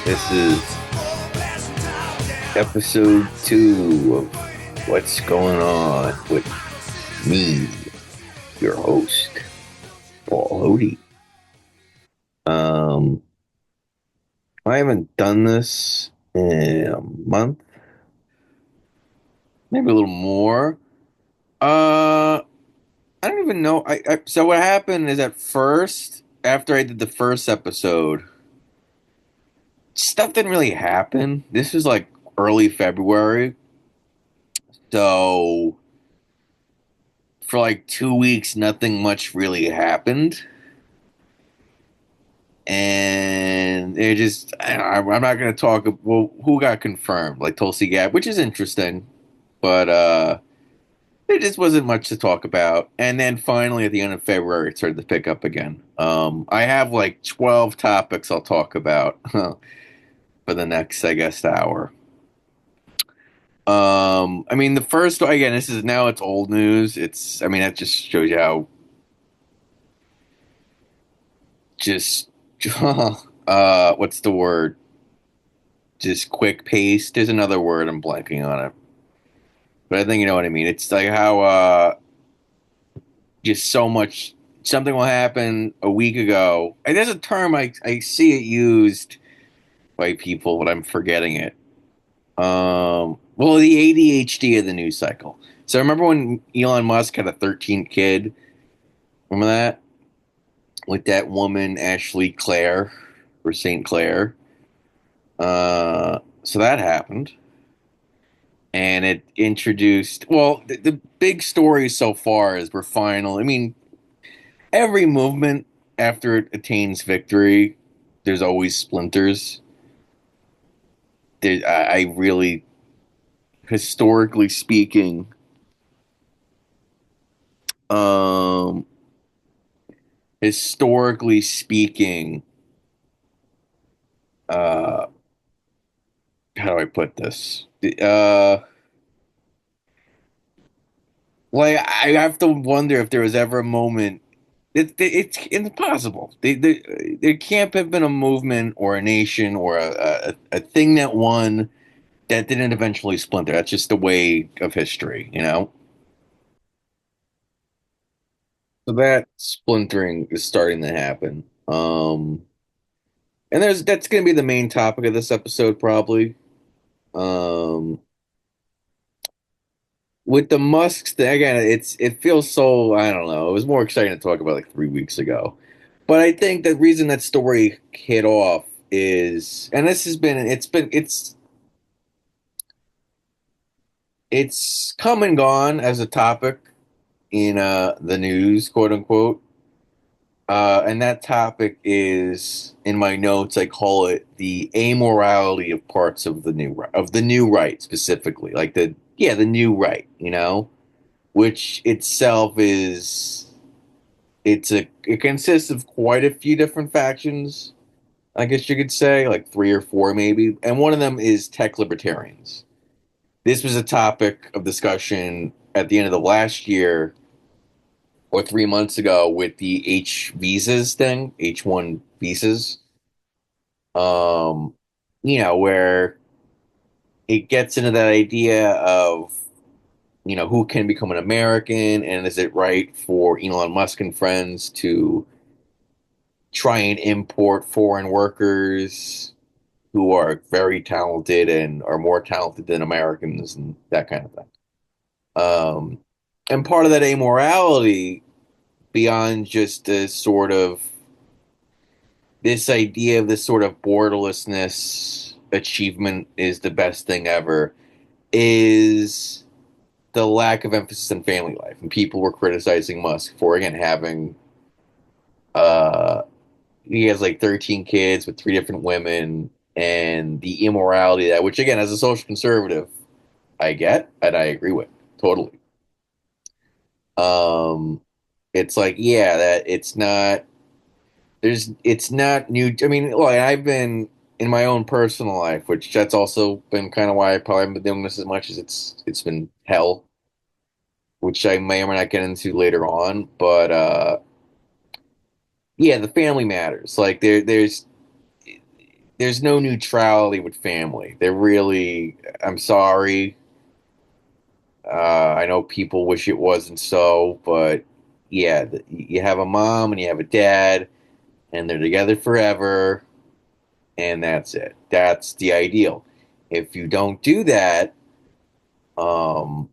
This is episode 2 of What's Going On with me, your host, Paul Hody. Um, I haven't done this in a month, maybe a little more. I don't even know. So what happened is at first, after I did the first episode, stuff didn't really happen. This was like early February, so for like 2 weeks, nothing much really happened. And it just, I'm not going to talk. Well, who got confirmed? Like Tulsi Gabb, which is interesting, but there just wasn't much to talk about. And then finally, at the end of February, it started to pick up again. I have like 12 topics I'll talk about for the next, I guess, hour. I mean, the first, again, this is now it's old news. I mean, that just shows you how just what's the word? Just quick pace. There's another word, I'm blanking on it, but I think you know what I mean. It's like how just so much something will happen a week ago. And there's a term I see it used by people, but I'm forgetting it. Well, the ADHD of the news cycle. So remember when Elon Musk had a 13th kid? Remember that with that woman Ashley Clare or Saint Clair? So that happened, and it introduced. Well, the big story so far is we're final. I mean, every movement after it attains victory, there's always splinters. I really, historically speaking, um, historically speaking, uh, how do I put this? Like I have to wonder if there was ever a moment. It's impossible. There can't have been a movement or a nation or a thing that won that didn't eventually splinter. That's just the way of history, you know? So that splintering is starting to happen. And that's going to be the main topic of this episode, probably. Um, with the Musks thing, again, it feels so, I don't know. It was more exciting to talk about like 3 weeks ago. But I think the reason that story hit off is, and this has been, it's come and gone as a topic in the news, quote unquote. And that topic is in my notes. I call it the amorality of parts of the new right specifically, like the new right, which itself is it consists of quite a few different factions. I guess you could say like three or four maybe, and one of them is tech libertarians. This was a topic of discussion at the end of the last year or 3 months ago with the H1 visas. Um, where it gets into that idea of, who can become an American and is it right for Elon Musk and friends to try and import foreign workers who are very talented and are more talented than Americans and that kind of thing. Um, and part of that amorality beyond just this idea of this sort of borderlessness achievement is the best thing ever is the lack of emphasis on family life. And people were criticizing Musk for again having uh he has like 13 kids with three different women and the immorality of that, which again as a social conservative I get and I agree with totally. Um it's like yeah that it's not new. I mean, look, I've been in my own personal life, which that's also been kind of why I probably haven't been doing this as much as it's been hell, which I may or may not get into later on. But yeah, the family matters. Like there's there's no neutrality with family. They're really, I'm sorry. I know people wish it wasn't so, but yeah, you have a mom and you have a dad, and they're together forever, and that's it. That's the ideal. If you don't do that, um,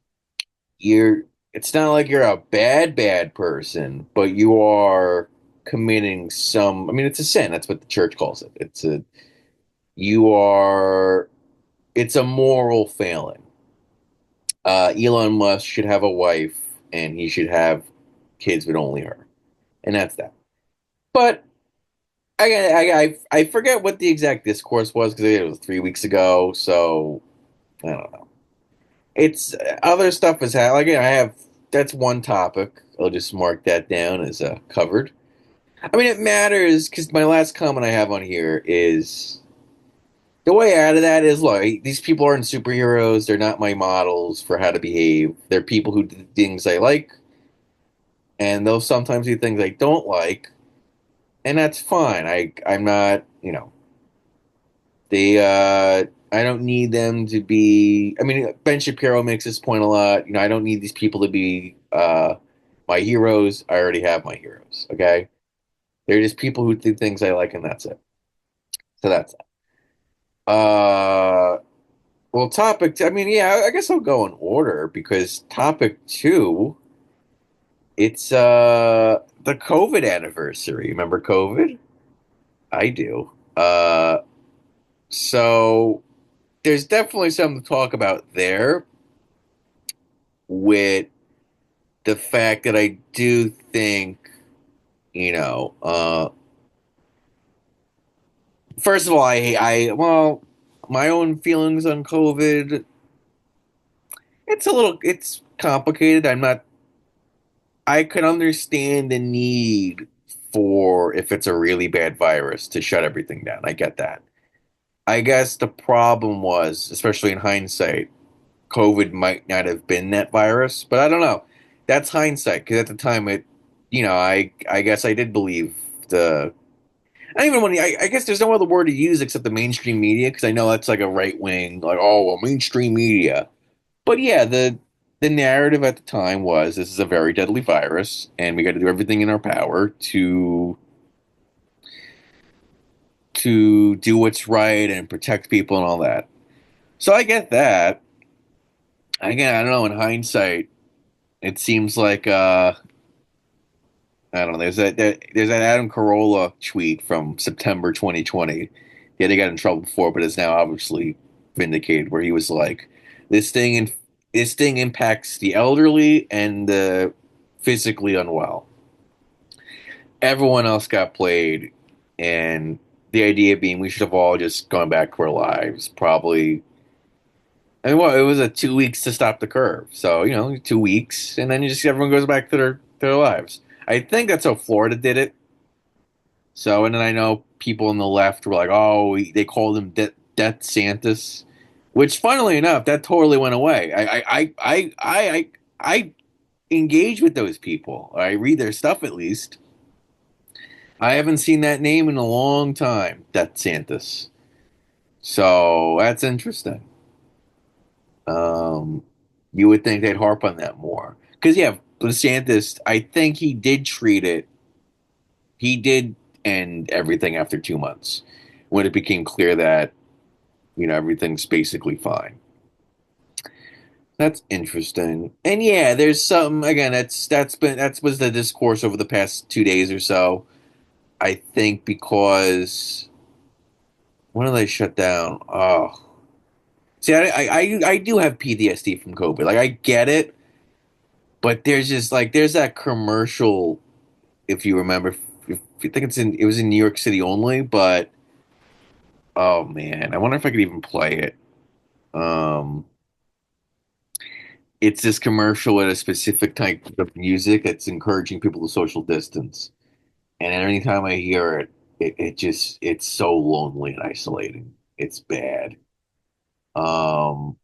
you're it's not like you're a bad person, but you are committing some, I mean, it's a sin. That's what the church calls it. You are, it's a moral failing. Elon Musk should have a wife and he should have kids with only her. And that's that. But I forget what the exact discourse was because it was 3 weeks ago. So I don't know. It's other stuff is like I have. That's one topic. I'll just mark that down as covered. I mean, it matters because my last comment I have on here is the way out of that is look, these people aren't superheroes. They're not my models for how to behave. They're people who do things I like, and they'll sometimes do things I don't like, and that's fine. I'm not, they I don't need them to be. I mean, Ben Shapiro makes this point a lot. I don't need these people to be my heroes. I already have my heroes. Okay, they're just people who do things I like, and that's it. So that's it. Well, topic. I mean, yeah, I guess I'll go in order because topic two. It's the COVID anniversary. Remember COVID? I do. So there's definitely something to talk about there with the fact that I do think, you know, uh, first of all, well, my own feelings on COVID, it's complicated. I could understand the need for, if it's a really bad virus, to shut everything down. I get that. I guess the problem was, especially in hindsight, COVID might not have been that virus, but I don't know. That's hindsight because at the time I guess I did believe the. I don't even want to. I guess there's no other word to use except the mainstream media because I know that's like a right wing, like oh well, mainstream media. But yeah, the narrative at the time was this is a very deadly virus and we got to do everything in our power to do what's right and protect people and all that. So I get that. Again, I don't know. In hindsight, it seems like I don't know. There's that Adam Carolla tweet from September 2020. Yeah, they got in trouble before, but it's now obviously vindicated. Where he was like, "This thing this thing impacts the elderly and the physically unwell. Everyone else got played, and the idea being we should have all just gone back to our lives. Probably. I mean, well, it was a 2 weeks to stop the curve. So 2 weeks, and then everyone goes back to their lives. I think that's how Florida did it. So, and then I know people on the left were like, "Oh, they called him Death Santis," which, funnily enough, that totally went away. I engage with those people. I read their stuff at least. I haven't seen that name in a long time, Death Santis. So that's interesting. Um, you would think they'd harp on that more because yeah, DeSantis, I think he did treat it. He did end everything after 2 months when it became clear that everything's basically fine. That's interesting. And yeah, there's some again. That was the discourse over the past 2 days or so. I think because when did they shut down? Oh, see, I do have PTSD from COVID. Like I get it, but there's just like there's that commercial. If you remember, if you think it was in New York City only, but oh man, I wonder if I could even play it. Um, it's this commercial with a specific type of music that's encouraging people to social distance. And every time I hear it, it's so lonely and isolating. It's bad. Um,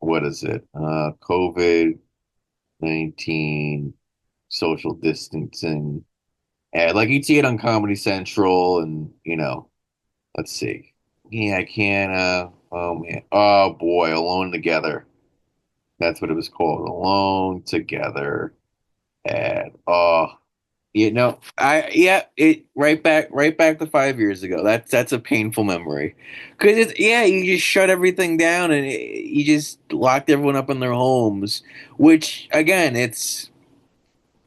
what is it? COVID-19 social distancing. And like you see it on Comedy Central and let's see. Yeah, I can't. Oh man. Oh boy, Alone Together. That's what it was called. Alone Together. And I yeah, it right back to 5 years ago. That's a painful memory, because it's yeah, you just shut everything down and you just locked everyone up in their homes. Which again, it's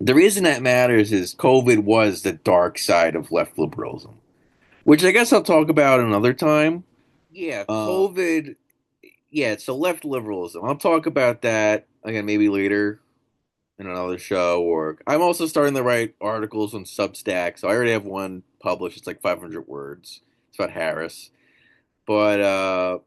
the reason that matters is COVID was the dark side of left liberalism, which I guess I'll talk about another time. Yeah, COVID. Yeah, so left liberalism. I'll talk about that again maybe later in another show. Or I'm also starting to write articles on Substack, so I already have one published. It's like 500 words. It's about Harris. But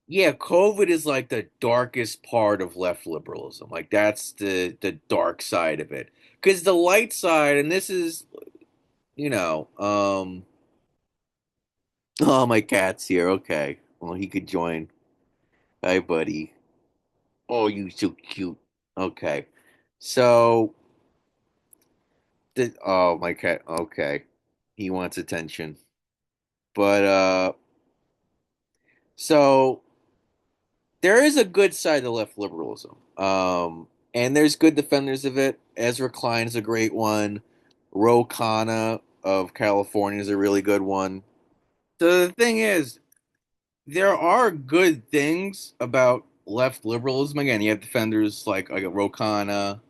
yeah, COVID is like the darkest part of left liberalism. Like that's the dark side of it. Because the light side, and this is you know, oh my cat's here. Okay, well he could join. Hi, buddy. Oh, you so cute. Okay, so oh my cat. Okay, he wants attention. But so there is a good side to left liberalism. And there's good defenders of it. Ezra Klein is a great one. Ro Khanna of California is a really good one. So the thing is, there are good things about left liberalism. Again, you have defenders like Ro Khanna,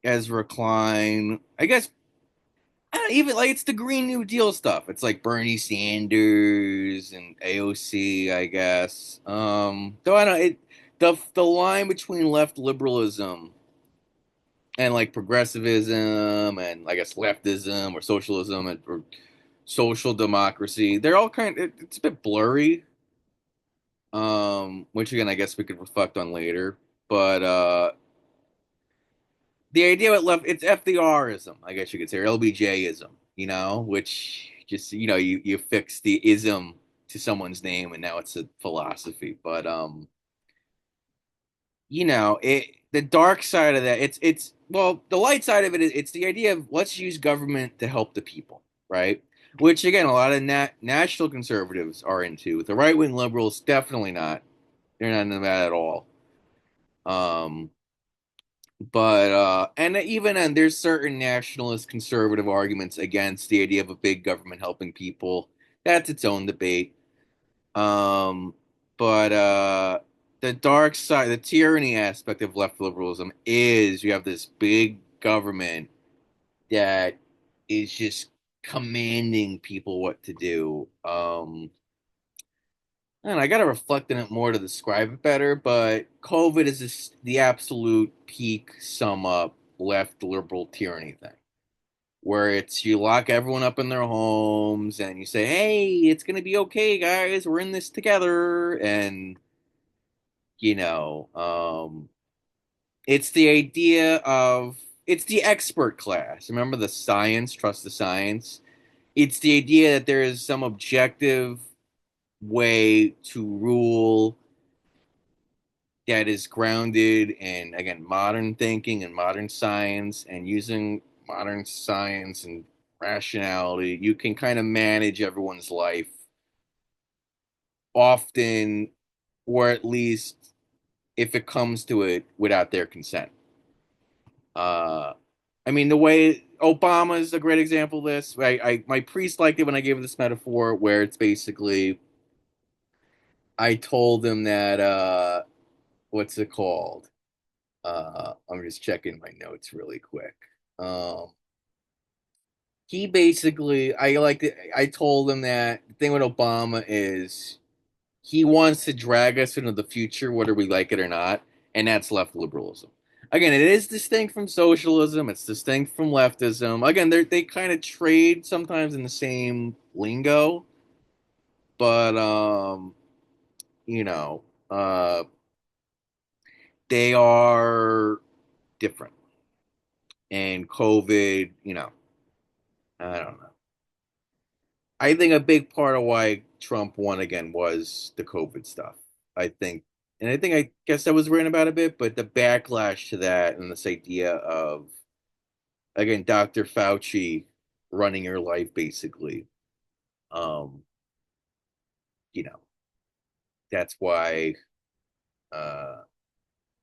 Ezra Klein. I guess even like it's the Green New Deal stuff. It's like Bernie Sanders and AOC, I guess. Though I don't the line between left liberalism and like progressivism and I guess leftism or socialism or social democracy, they're all it's a bit blurry. Which again I guess we could reflect on later. But the idea with left it's FDRism, I guess you could say, or LBJism, which just you fix the ism to someone's name and now it's a philosophy. But the dark side of that, it's well, the light side of it is it's the idea of let's use government to help the people, right? Which again, a lot of national conservatives are into. The right wing liberals definitely not. They're not into that at all. Um, but and even then there's certain nationalist conservative arguments against the idea of a big government helping people. That's its own debate. um but the dark side, the tyranny aspect of left liberalism is you have this big government that is just commanding people what to do. And I got to reflect on it more to describe it better, but COVID is just the absolute peak sum up left liberal tyranny thing, where it's you lock everyone up in their homes and you say, hey, it's going to be okay, guys. We're in this together. And, you know, it's the idea of it's the expert class. Remember the science, trust the science? It's the idea that there is some objective way to rule that is grounded in again modern thinking and modern science, and using modern science and rationality you can kind of manage everyone's life often, or at least if it comes to it without their consent. uh I mean, the way Obama is a great example of this. My priest liked it when I gave this metaphor where it's basically I told him that what's it called, I'm just checking my notes really quick. He basically, I told him that the thing with Obama is he wants to drag us into the future, whether we like it or not, and that's left liberalism. Again, it is distinct from socialism. It's distinct from leftism. Again, they kind of trade sometimes in the same lingo, but you know, uh, they are different. And COVID, I don't know. I think a big part of why Trump won again was the COVID stuff. I think, and I think I guess I was written about a bit, but the backlash to that and this idea of again Dr. Fauci running your life basically. Um, you know, that's why uh,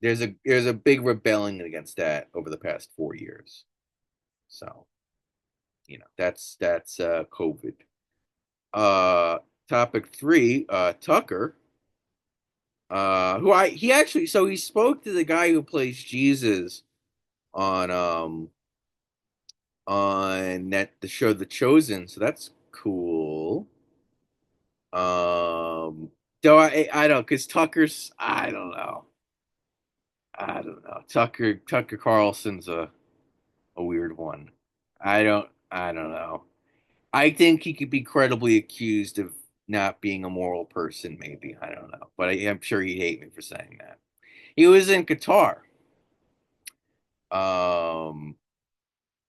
there's a big rebelling against that over the past 4 years. So, that's COVID. Uh, Topic three, Tucker, who I he actually so he spoke to the guy who plays Jesus on on that the show The Chosen, so that's cool. Though I don't because Tucker's I don't know Tucker Carlson's a weird one. I don't know. I think he could be credibly accused of not being a moral person, maybe. I don't know. But I'm sure he'd hate me for saying that. He was in Qatar. Um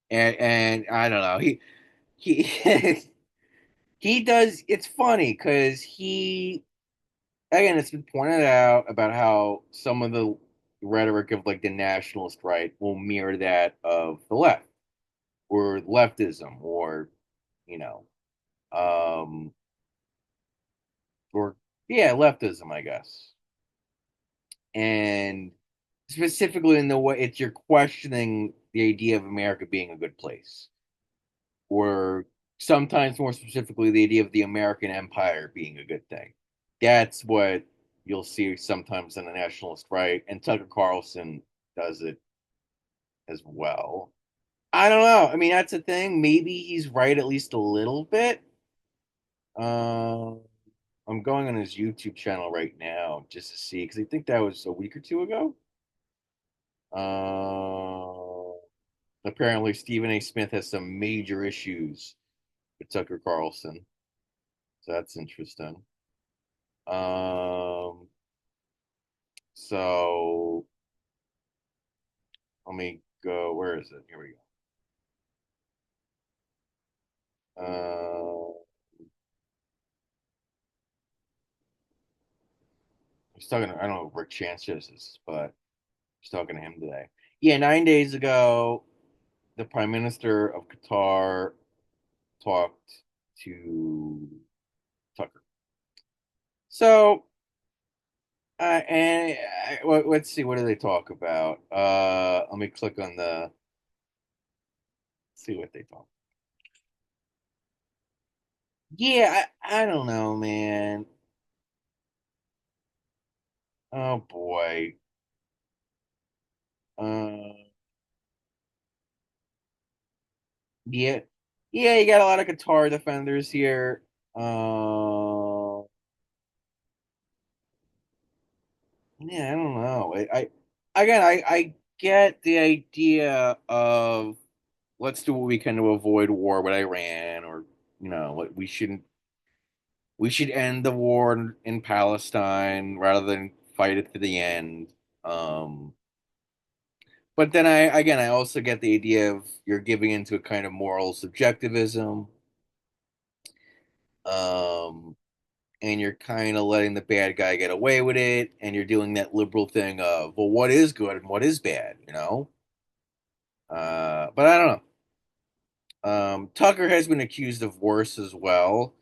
and I don't know. He he does it's funny because he again it's been pointed out about how some of the rhetoric of like the nationalist right will mirror that of the left or leftism or you know um or yeah leftism I guess and specifically in the way it's you're questioning the idea of America being a good place, or sometimes more specifically the idea of the American empire being a good thing. That's what you'll see sometimes in the nationalist right, and Tucker Carlson does it as well. I don't know. I mean, that's a thing. Maybe he's right at least a little bit. Uh, I'm going on his YouTube channel right now just to see because I think that was a week or two ago. Uh, Apparently, Stephen A. Smith has some major issues with Tucker Carlson, so that's interesting. Um, so let me go. Where is it? Here we go. He's talking. I don't know where Rick Sanchez is, but he's talking to him today. Yeah, 9 days ago, the Prime Minister of Qatar talked to Tucker. So, and let's see, what do they talk about? Let me click on the see what they talk. Yeah, I don't know, man. Oh boy. Uh, yeah, yeah, you got a lot of guitar defenders here. Uh, yeah, I don't know. Again, I get the idea of let's do what we can to avoid war with Iran, or what we should end the war in Palestine rather than fight it to the end. Um, but then I also get the idea of you're giving into a kind of moral subjectivism, um, and you're kind of letting the bad guy get away with it, and you're doing that liberal thing of, well, what is good and what is bad, you know? But I don't know. Tucker has been accused of worse as well,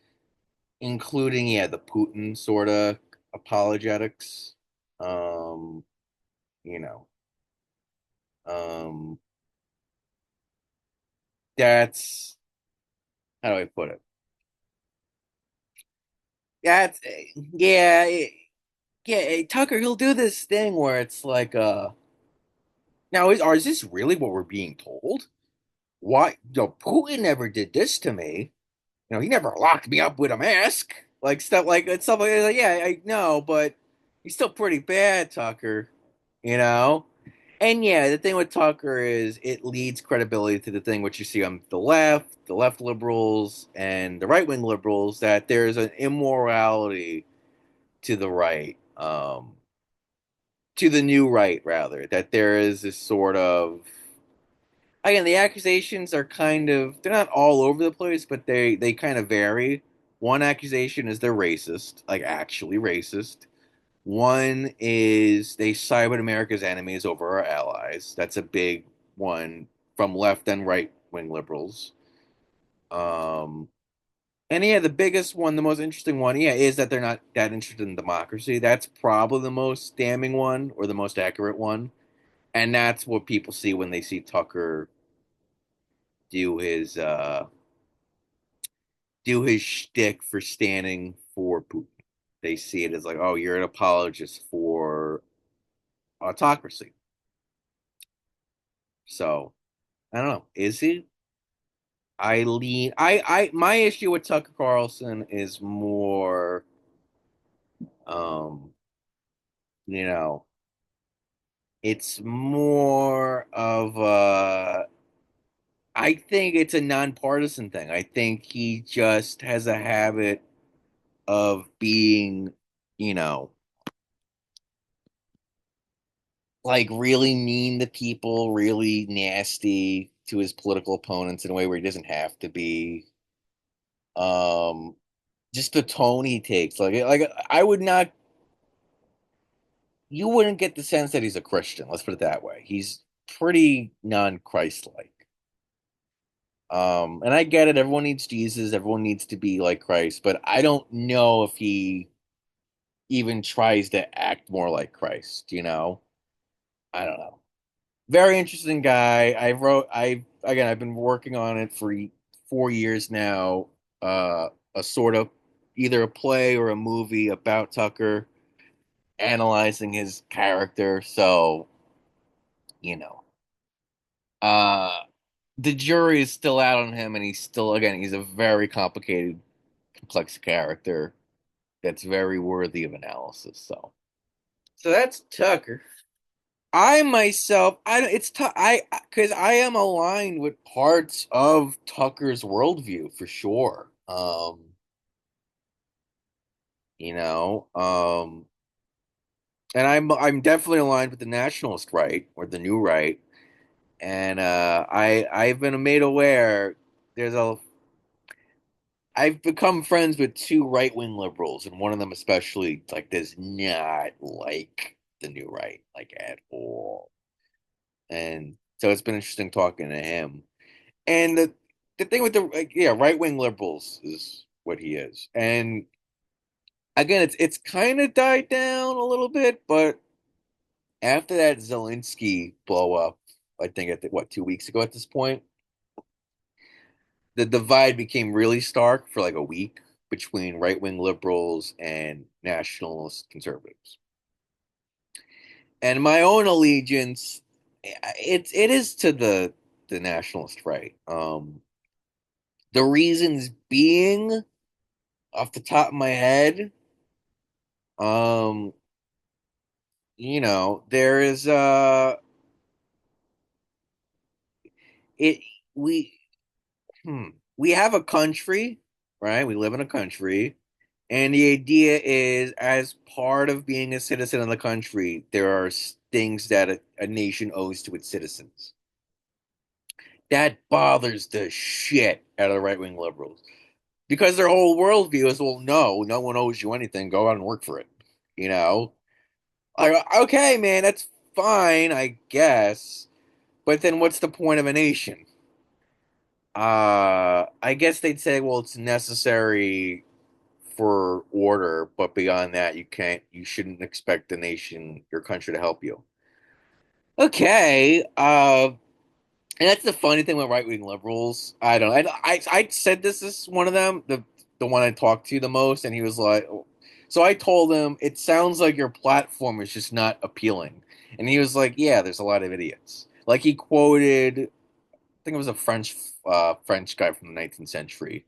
including yeah, the Putin sort of apologetics. Um, you know, um, that's how do I put it? That's yeah, yeah. Tucker, he'll do this thing where it's like, now is this really what we're being told? Why? Putin never did this to me. He never locked me up with a mask. Like stuff like that. Like, yeah, I know, but he's still pretty bad, Tucker. You know? And yeah, the thing with Tucker is it leads credibility to the thing which you see on the left liberals, and the right wing liberals, that there's an immorality to the right, to the new right rather, that there is this sort of again the accusations are kind of they're not all over the place, but they kind of vary. One accusation is they're racist, like actually racist. One is they side with America's enemies over our allies. That's a big one from left and right wing liberals. Um, And yeah, the biggest one, the most interesting one, yeah, is that they're not that interested in democracy. That's probably the most damning one or the most accurate one. And that's what people see when they see Tucker do his uh do his shtick for standing for Putin. They see it as like, oh, you're an apologist for autocracy. So I don't know. Is he? My issue with Tucker Carlson is more, um, you know, it's more of I think it's a nonpartisan thing. I think he just has a habit of being, you know, like really mean to people, really nasty to his political opponents in a way where he doesn't have to be. Um, just the tone he takes, like I would not, you wouldn't get the sense that he's a Christian. Let's put it that way. He's pretty non-Christ-like. And I get it. Everyone needs Jesus. Everyone needs to be like Christ, but I don't know if he even tries to act more like Christ, you know? I don't know. Very interesting guy. I've been working on it for 4 years now. A sort of either a play or a movie about Tucker, analyzing his character. So, you know, uh, the jury is still out on him, and he's a very complicated, complex character that's very worthy of analysis. So that's Tucker. I myself, I it's tough. I because I am aligned with parts of Tucker's worldview for sure. You know, and I'm definitely aligned with the nationalist right or the new right. And I've been made aware there's a I've become friends with two right-wing liberals, and one of them especially like does not like the new right like at all. And so it's been interesting talking to him. And the thing with the like, yeah, right-wing liberals is what he is. And again, it's kind of died down a little bit, but after that Zelensky blow up, I think what 2 weeks ago at this point, the divide became really stark for like a week between right-wing liberals and nationalist conservatives. And my own allegiance, it is to the nationalist right. The reasons being, off the top of my head, um, there is it we hmm, we have a country, right? We live in a country, and the idea is as part of being a citizen of the country, there are things that a nation owes to its citizens. That bothers the shit out of the right-wing liberals because their whole worldview is, well, no one owes you anything. Go out and work for it. You know, like, okay, man, that's fine, I guess. But then what's the point of a nation? I guess they'd say, well, it's necessary for order, but beyond that, you shouldn't expect the nation, your country to help you. Okay. And that's the funny thing with right-wing liberals. I don't know. I said this is one of them, the one I talked to the most, and he was like, so I told him, it sounds like your platform is just not appealing. And he was like, yeah, there's a lot of idiots. Like he quoted, I think it was a French guy from the 19th century.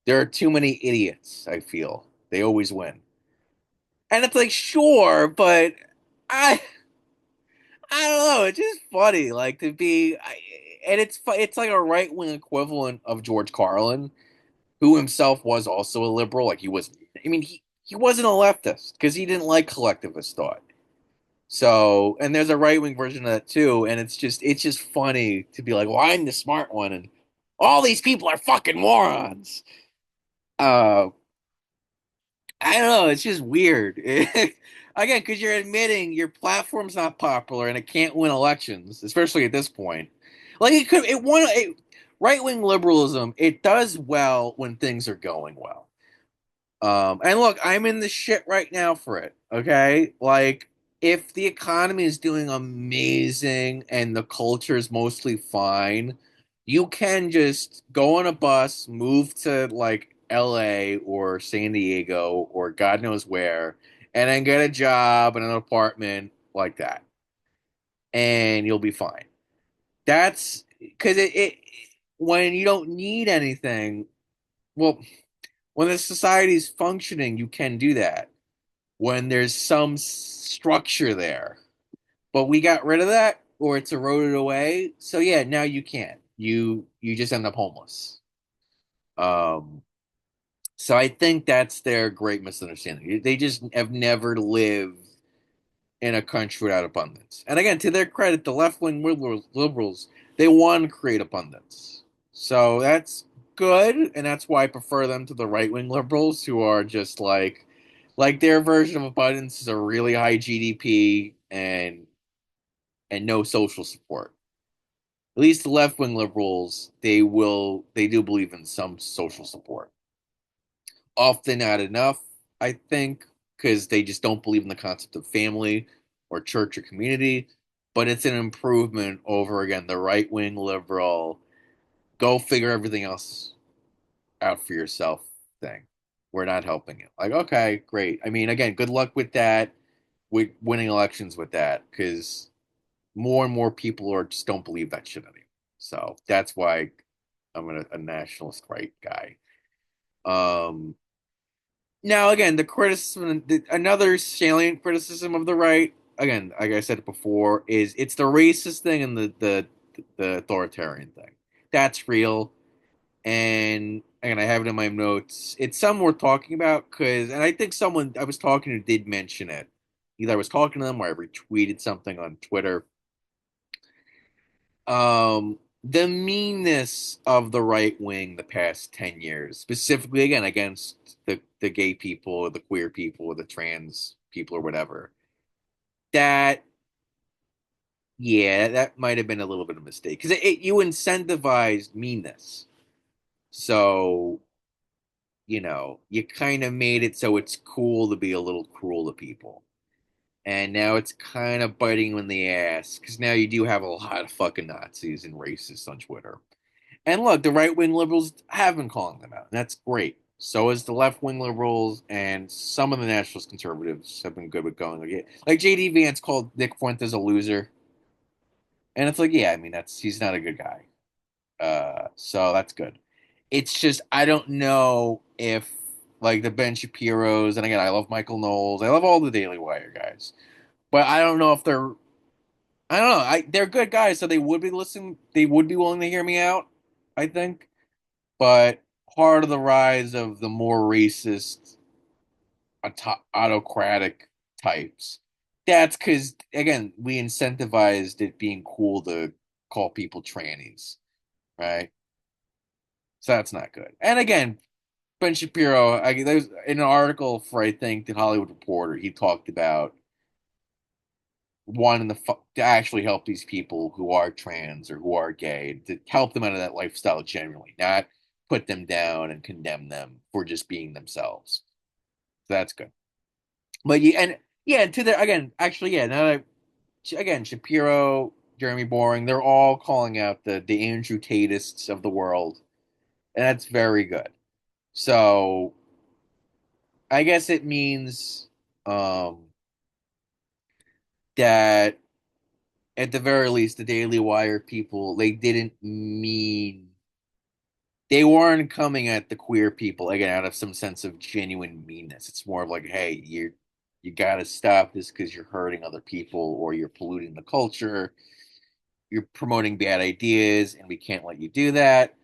There are too many idiots, I feel. They always win. And it's like, sure, but I I don't know. It's just funny, like to be, and it's like a right wing equivalent of George Carlin, who himself was also a liberal. Like he was, I mean, he wasn't a leftist because he didn't like collectivist thought. So, and there's a right wing version of that too, and it's just funny to be like, well, I'm the smart one, and all these people are fucking morons. Uh, I don't know. It's just weird. Again, because you're admitting your platform's not popular and it can't win elections, especially at this point. Like it could, it won. right wing liberalism, it does well when things are going well. And look, I'm in the shit right now for it. Okay. Like, if the economy is doing amazing and the culture is mostly fine, you can just go on a bus, move to like LA or San Diego or God knows where, and then get a job in an apartment like that, and you'll be fine. That's because when you don't need anything, well, when the society's functioning, you can do that when there's some structure there. But we got rid of that, or it's eroded away. So yeah, now you can't. You just end up homeless. Um, so I think that's their great misunderstanding. They just have never lived in a country without abundance. And again, to their credit, the left wing liberals, they want to create abundance. So that's good, and that's why I prefer them to the right wing liberals who are just like their version of abundance is a really high GDP and no social support. At least the left wing liberals, they do believe in some social support. Often not enough, I think, because they just don't believe in the concept of family or church or community. But it's an improvement over again the right wing liberal go figure everything else out for yourself thing. We're not helping you. Like, okay, great. I mean, again, good luck with that, with winning elections with that, because more and more people are just don't believe that shit anymore. So that's why I'm a nationalist right guy. Um, Now, again, the criticism, another salient criticism of the right, again, like I said before, is it's the racist thing and the authoritarian thing. That's real, and again, I have it in my notes. It's something worth talking about because, and I think someone I was talking to did mention it. Either I was talking to them or I retweeted something on Twitter. The meanness of the right wing the past 10 years, specifically again against the gay people or the queer people or the trans people or whatever, that yeah, that might have been a little bit of a mistake because you incentivized meanness. So, you kind of made it so it's cool to be a little cruel to people. And now it's kind of biting you in the ass because now you do have a lot of fucking Nazis and racists on Twitter. And look, the right wing liberals have been calling them out. And that's great. So is the left wing liberals, and some of the nationalist conservatives have been good with going like JD Vance called Nick Fuentes a loser, and it's like, yeah, I mean he's not a good guy. So that's good. It's just I don't know if like the Ben Shapiro's, and again I love Michael Knowles, I love all the Daily Wire guys, but I don't know if I don't know, they're good guys, so they would be listening, they would be willing to hear me out, I think. But part of the rise of the more racist, autocratic types, that's because, again, we incentivized it being cool to call people trannies, right? So that's not good. And again, Ben Shapiro, there's in an article for, I think, the Hollywood Reporter, he talked about wanting to actually help these people who are trans or who are gay, to help them out of that lifestyle generally, not put them down and condemn them for just being themselves. So that's good. But yeah, and yeah, to the again, actually, yeah. Now that again, Shapiro, Jeremy Boring, they're all calling out the Andrew Tatists of the world, and that's very good. So I guess it means um, that at the very least, the Daily Wire people, they didn't mean, they weren't coming at the queer people again out of some sense of genuine meanness. It's more of like, hey, you got to stop this because you're hurting other people or you're polluting the culture. You're promoting bad ideas, and we can't let you do that.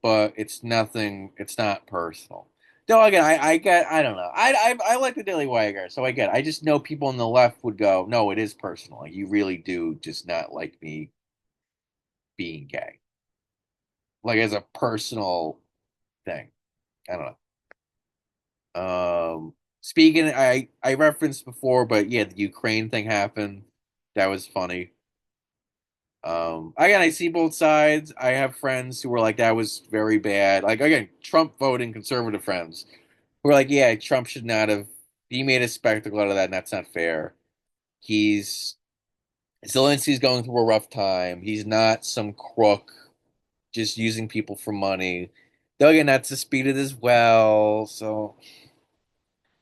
But it's nothing. It's not personal. No, again, I get. I don't know. I like the Daily Wire, so I get it. I just know people on the left would go, no, it is personal. Like, you really do just not like me being gay, like as a personal thing. I don't know. Speaking, I referenced before, but yeah, the Ukraine thing happened. That was funny. Again, I see both sides. I have friends who were like, that was very bad. Like, again, Trump voting conservative friends who are like, yeah, Trump should not have, he made a spectacle out of that, and that's not fair. He's, Zelensky's going through a rough time. He's not some crook just using people for money. Though, again, that's disputed as well. So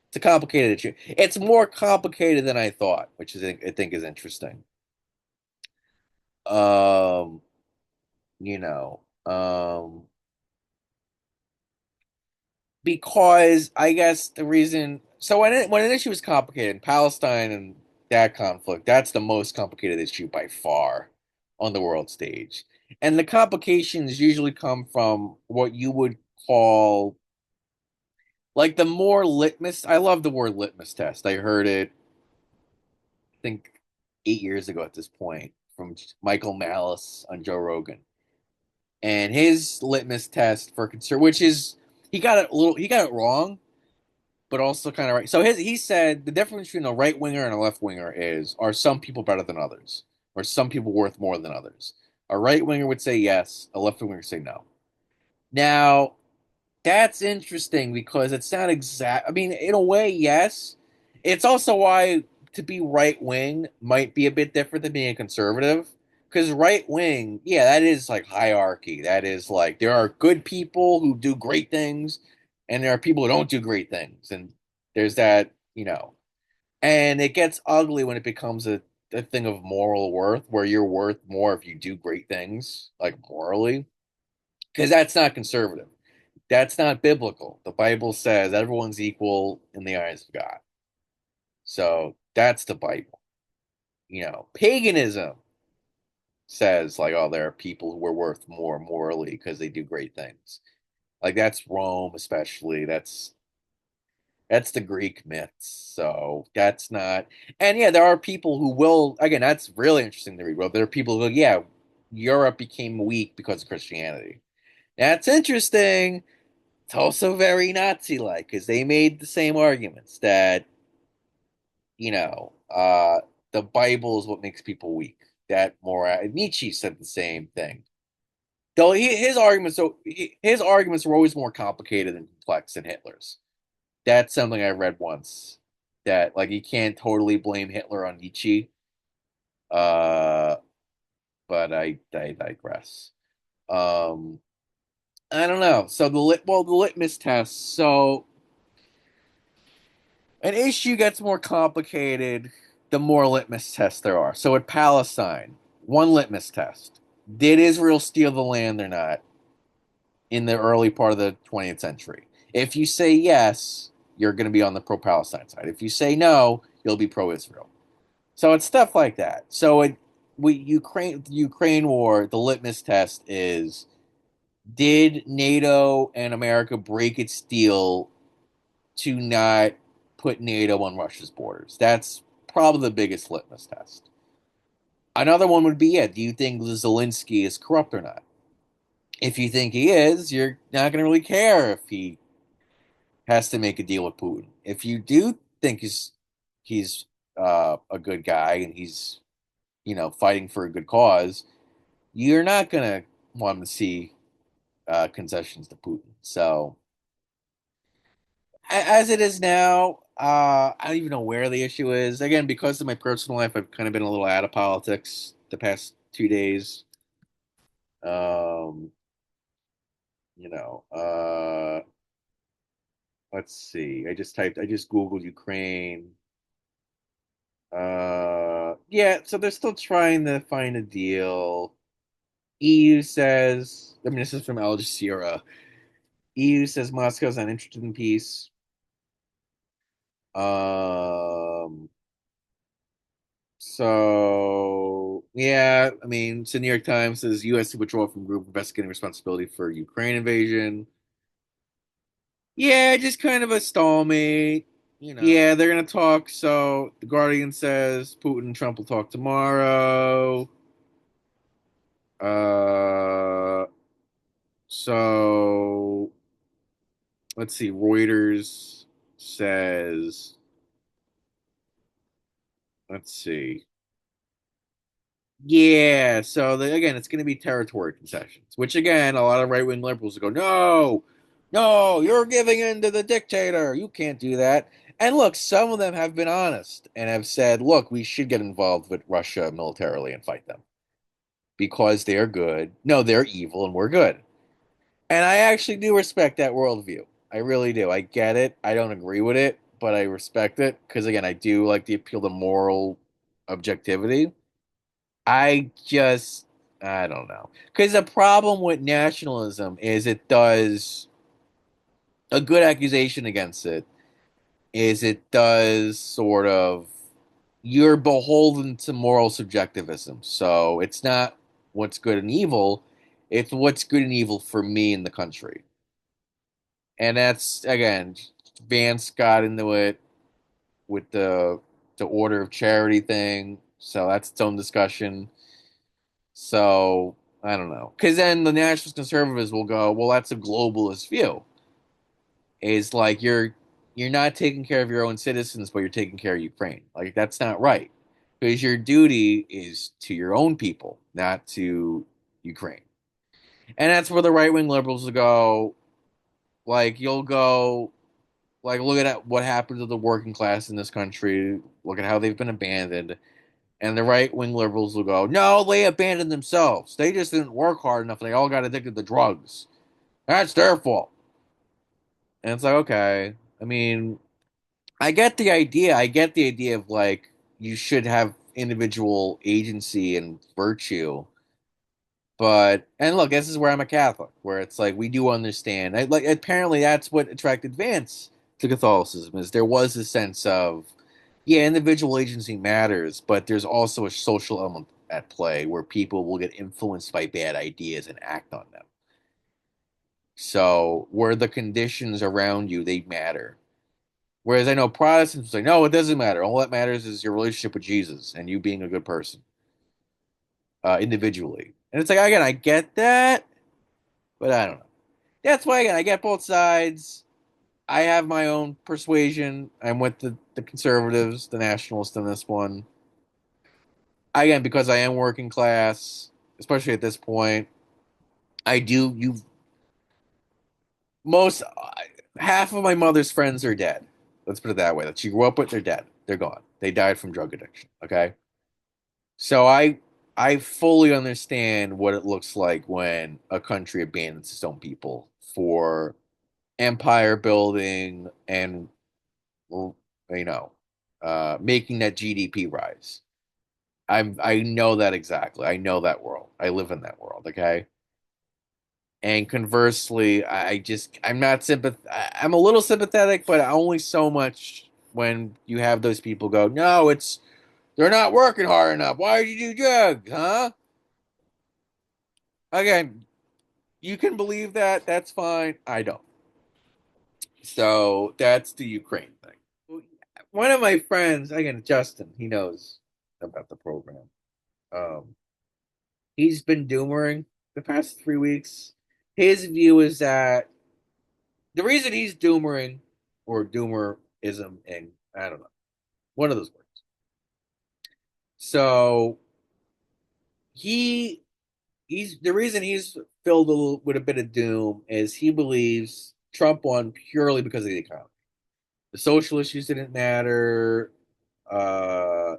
it's a complicated issue. It's more complicated than I thought, which is, I think is interesting. Um, you know, because I guess the reason so when an issue is complicated, Palestine and that conflict, that's the most complicated issue by far on the world stage. And the complications usually come from what you would call like the more litmus. I love the word litmus test. I heard it, I think 8 years ago at this point, from Michael Malice on Joe Rogan. And his litmus test for concern, which is he got it wrong, but also kind of right. So he said the difference between a right winger and a left winger is are some people better than others, or some people worth more than others. A right winger would say yes, a left winger would say no. Now, that's interesting because it's not exact. I mean, in a way, yes. It's also why to be right wing might be a bit different than being a conservative. Because right wing, yeah, that is like hierarchy. That is like there are good people who do great things, and there are people who don't do great things. And there's that, and it gets ugly when it becomes a thing of moral worth, where you're worth more if you do great things, like morally. Because that's not conservative. That's not biblical. The Bible says everyone's equal in the eyes of God. So that's the Bible. Paganism says like, oh, there are people who are worth more morally because they do great things. Like that's Rome, especially. That's the Greek myths. So that's not. And yeah, there are people who will. Again, that's really interesting to read. Well, there are people who, yeah, Europe became weak because of Christianity. That's interesting. It's also very Nazi-like because they made the same arguments that, you know, uh, the Bible is what makes people weak. That more Nietzsche said the same thing. Though his arguments were always more complicated and complex than Hitler's. That's something I read once. That like you can't totally blame Hitler on Nietzsche. Uh, but I digress. Um, I don't know. So the litmus test. So an issue gets more complicated the more litmus tests there are. So at Palestine, one litmus test. Did Israel steal the land or not in the early part of the 20th century? If you say yes, you're going to be on the pro Palestine side. If you say no, you'll be pro Israel. So it's stuff like that. So the Ukraine war, the litmus test is did NATO and America break its deal to not put NATO on Russia's borders? That's probably the biggest litmus test. Another one would be, yeah, do you think Zelensky is corrupt or not? If you think he is, you're not going to really care if he has to make a deal with Putin. If you do think he's a good guy and he's fighting for a good cause, you're not going to want him to see concessions to Putin. So as it is now, I don't even know where the issue is. Again, because of my personal life, I've kind of been a little out of politics the past 2 days. Um, you know, let's see. I just Googled Ukraine. Yeah, so they're still trying to find a deal. EU says, I mean, this is from Al Jazeera. EU says Moscow's not interested in peace. Um, So yeah, I mean, so New York Times says U.S. to withdraw from group investigating responsibility for Ukraine invasion. Yeah, just kind of a stalemate. Yeah, they're gonna talk. So the Guardian says Putin and Trump will talk tomorrow. Uh, so let's see. Reuters says, let's see. Yeah, so again, it's going to be territory concessions, which again, a lot of right wing liberals will go, no, no, you're giving in to the dictator. You can't do that. And look, some of them have been honest and have said, look, we should get involved with Russia militarily and fight them because they're good. No, they're evil and we're good. And I actually do respect that worldview. I really do. I get it. I don't agree with it, but I respect it because, again, I do like the appeal to moral objectivity. I just, I don't know. Because the problem with nationalism is it does a good accusation against it is it does sort of you're beholden to moral subjectivism. So it's not what's good and evil, it's what's good and evil for me in the country. And that's again, Vance got into it with the order of charity thing. So that's its own discussion. So I don't know. Because then the nationalist conservatives will go, well, that's a globalist view. Is like you're not taking care of your own citizens, but you're taking care of Ukraine. Like that's not right. Because your duty is to your own people, not to Ukraine. And that's where the right wing liberals will go. Like you'll go, like look at what happened to the working class in this country. Look at how they've been abandoned. And the right wing liberals will go, no, they abandoned themselves. They just didn't work hard enough. They all got addicted to drugs. That's their fault. And it's like, okay. I mean, I get the idea. I get the idea of like you should have individual agency and virtue. But and look, this is where I'm a Catholic, where it's like we do understand. Like apparently that's what attracted Vance to Catholicism is there was a sense of yeah, individual agency matters, but there's also a social element at play where people will get influenced by bad ideas and act on them. So where the conditions around you they matter. Whereas I know Protestants say, no, it doesn't matter. All that matters is your relationship with Jesus and you being a good person, individually. And it's like again, I get that, but I don't know. That's why again, I get both sides. I have my own persuasion. I'm with the conservatives, the nationalists in this one. Again, because I am working class, especially at this point, I do you most half of my mother's friends are dead. Let's put it that way. That she grew up with, they're dead. They're gone. They died from drug addiction. Okay. So I fully understand what it looks like when a country abandons its own people for empire building and you know making that GDP rise. I know that exactly. I know that world. I live in that world, okay? And conversely, I'm not I'm a little sympathetic, but only so much when you have those people go, "No, it's they're not working hard enough. Why did you do drugs, huh?" Again, you can believe that. That's fine. I don't. So that's the Ukraine thing. One of my friends, again, Justin, he knows about the program. Um, he's been doomering the past 3 weeks. His view is that the reason he's doomering or doomerism, and I don't know, one of those words. So he he's the reason he's filled with a bit of doom is he believes Trump won purely because of the economy. The social issues didn't matter. Uh,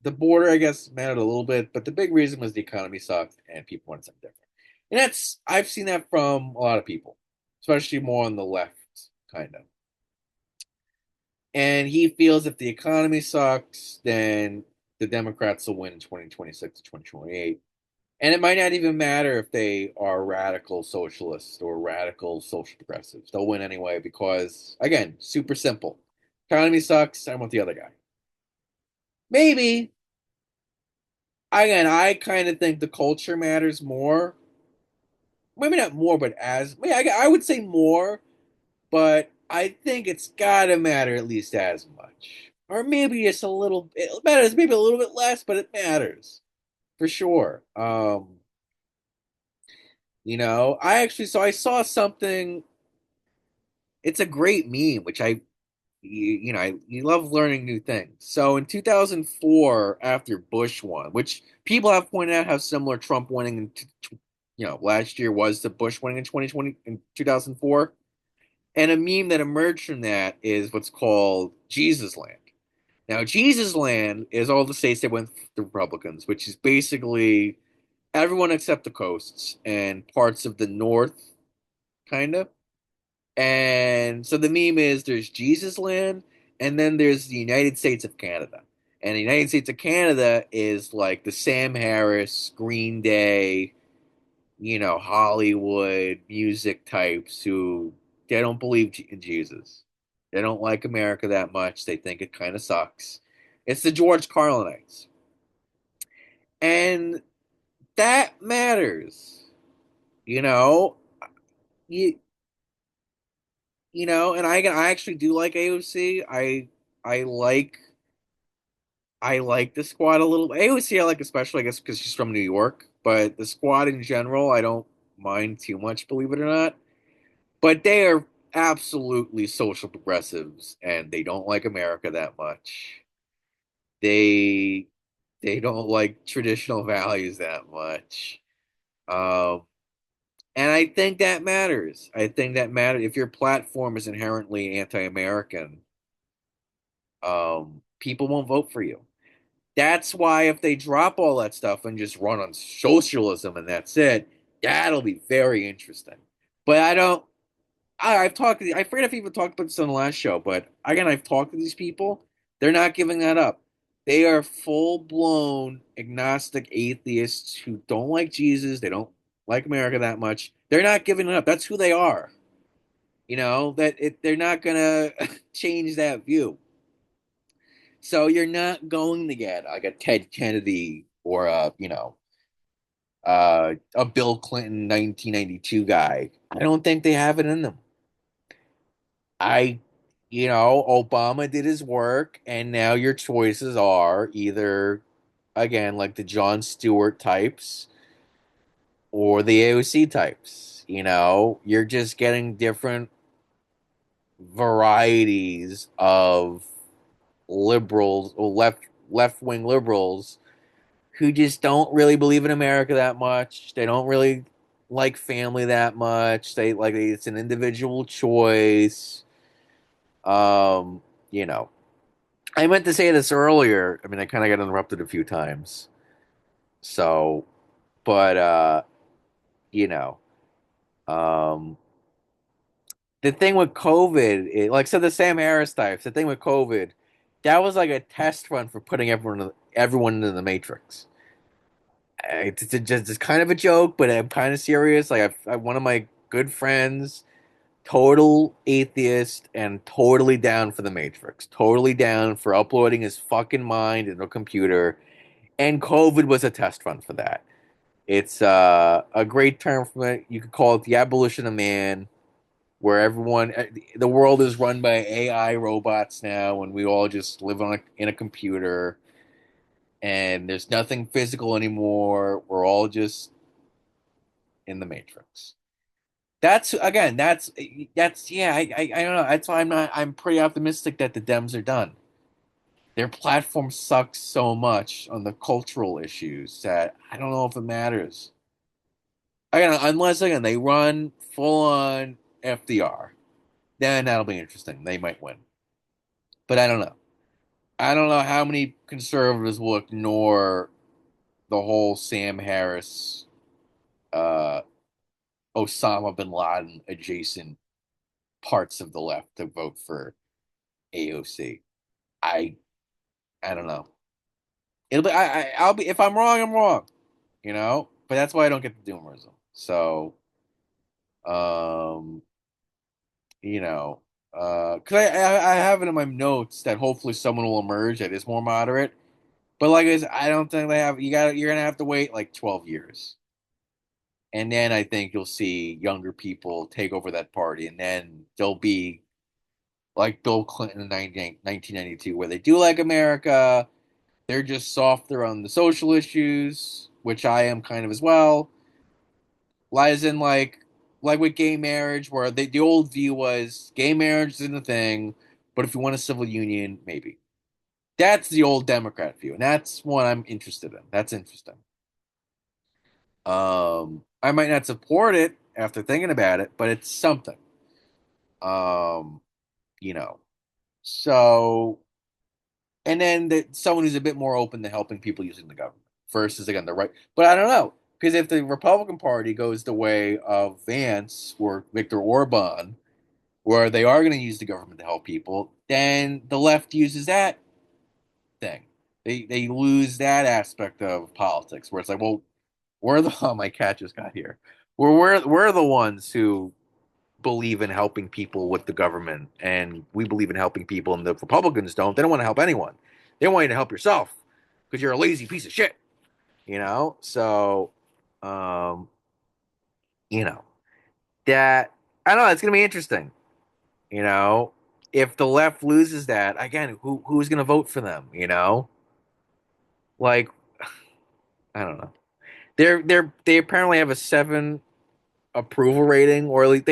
the border, I guess, mattered a little bit, but the big reason was the economy sucked and people wanted something different. And that's I've seen that from a lot of people, especially more on the left, kind of. And he feels if the economy sucks, then the Democrats will win in 2026 to 2028. And it might not even matter if they are radical socialists or radical social progressives. They'll win anyway because, again, super simple. Economy sucks. I'm with the other guy. Maybe. Again, I kind of think the culture matters more. Maybe not more, but I would say more, but I think it's got to matter at least as much. Or maybe just a little, it matters maybe a little bit less, but it matters for sure. I actually, so I saw something. It's a great meme, which I you love learning new things. So in 2004, after Bush won, which people have pointed out how similar Trump winning last year was to Bush winning in 2020 in 2004. And a meme that emerged from that is what's called Jesus Land. Now, Jesus Land is all the states that went to Republicans, which is basically everyone except the coasts and parts of the North, kind of. And so the meme is there's Jesus Land, and then there's the United States of Canada. And the United States of Canada is like the Sam Harris, Green Day, Hollywood music types who they don't believe in Jesus. They don't like America that much. They think it kind of sucks. It's the George Carlinites. And that matters. You know, you and I actually do like AOC. I like I like the squad a little. AOC I like especially, I guess, because she's from New York. But the squad in general, I don't mind too much, believe it or not. But they are absolutely social progressives, and they don't like America that much. They they don't like traditional values that much. Um, and I think that matters. I think that matters. If your platform is inherently anti-American, people won't vote for you. That's why if they drop all that stuff and just run on socialism and that's it, that'll be very interesting. But I don't. I've talked to, I forget if I even talked about this on the last show, but again, I've talked to these people. They're not giving that up. They are full blown agnostic atheists who don't like Jesus. They don't like America that much. They're not giving it up. That's who they are. They're not gonna change that view. So you're not going to get like a Ted Kennedy or a Bill Clinton 1992 guy. I don't think they have it in them. I, Obama did his work, and now your choices are either, again, like the Jon Stewart types or the AOC types. You're just getting different varieties of liberals or left wing liberals who just don't really believe in America that much. They don't really like family that much. It's an individual choice. Um, you know, I meant to say this earlier. I mean, I kind of got interrupted a few times. So, but you know, um, the thing with COVID, like I said, the Sam Harris types. The thing with COVID, that was like a test run for putting everyone into the Matrix. It's kind of a joke, but I'm kind of serious. Like one of my good friends, total atheist and totally down for the Matrix, totally down for uploading his fucking mind into a computer. And COVID was a test run for that. It's a great term for it. You could call it the abolition of man, where the world is run by AI robots now, and we all just live in a computer, and there's nothing physical anymore. We're all just in the Matrix. That's yeah. I don't know. That's why I'm pretty optimistic that the Dems are done. Their platform sucks so much on the cultural issues that I don't know if it matters. Again, unless again they run full on FDR, then that'll be interesting. They might win, but I don't know. I don't know how many conservatives will ignore the whole Sam Harris, uh, Osama bin Laden adjacent parts of the left to vote for AOC. I I don't know. I'll be if I'm wrong, I'm wrong. But that's why I don't get the doomerism. So, um, because I have it in my notes that hopefully someone will emerge that is more moderate. But like I said, I don't think they have. You're gonna have to wait like 12 years, and then I think you'll see younger people take over that party, and then they'll be like Bill Clinton in 1992, where they do like America. They're just softer on the social issues, which I am kind of as well. Lies in like with gay marriage, where the old view was gay marriage isn't a thing, But if you want a civil union, maybe. That's the old Democrat view, and that's what I'm interested in. That's interesting. I might not support it after thinking about it, but it's something. Um, you know. So, and then someone who's a bit more open to helping people using the government versus again the right. But I don't know because if the Republican Party goes the way of Vance or Viktor Orban, where they are going to use the government to help people, then the left uses that thing. They lose that aspect of politics where it's like, well, we're the oh my cat just got here. We're the ones who believe in helping people with the government, and we believe in helping people, and the Republicans don't. They don't want to help anyone. They want you to help yourself because you're a lazy piece of shit, you know. So, um, you know that I don't know. It's gonna be interesting, you know. If the left loses that again, who's gonna vote for them? You know, like I don't know. They apparently have a seven approval rating, or at least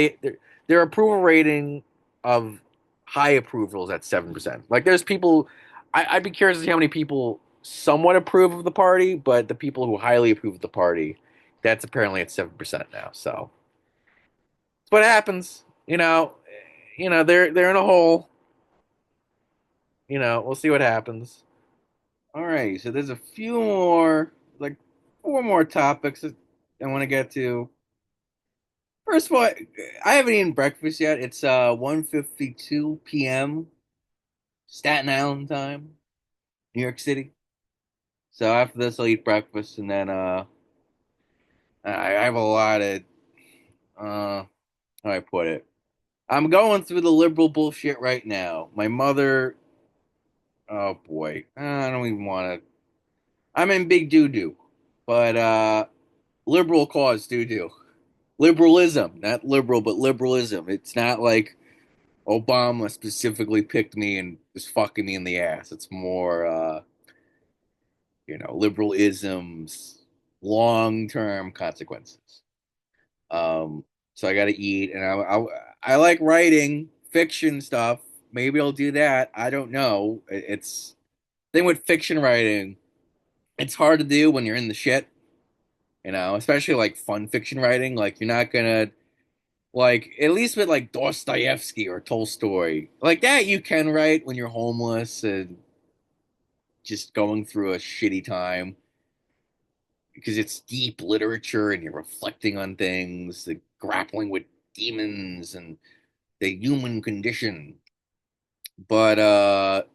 their approval rating of high approvals at 7%. Like there's people, I'd be curious to see how many people somewhat approve of the party, but the people who highly approve of the party, that's apparently at 7% now. So it's what happens. They're in a hole. We'll see what happens. All right, so there's a few more, like four more topics that I want to get to. First of all, I haven't eaten breakfast yet. It's 1:52 p.m. Staten Island time, New York City. So after this, I'll eat breakfast, and then I have a lot of how do I put it? I'm going through the liberal bullshit right now. My mother, oh boy, I don't even want to. I'm in big doo doo, but liberal cause doo doo. Liberalism, not liberal, but liberalism. It's not like Obama specifically picked me and is fucking me in the ass. It's more, liberalism's long-term consequences. Um, so I got to eat, and I like writing fiction stuff. Maybe I'll do that. I don't know. It's thing with fiction writing. It's hard to do when you're in the shit, especially like fun fiction writing. Like you're not gonna like at least with like Dostoevsky or Tolstoy, like that you can write when you're homeless and just going through a shitty time because it's deep literature and you're reflecting on things, like grappling with demons and the human condition. But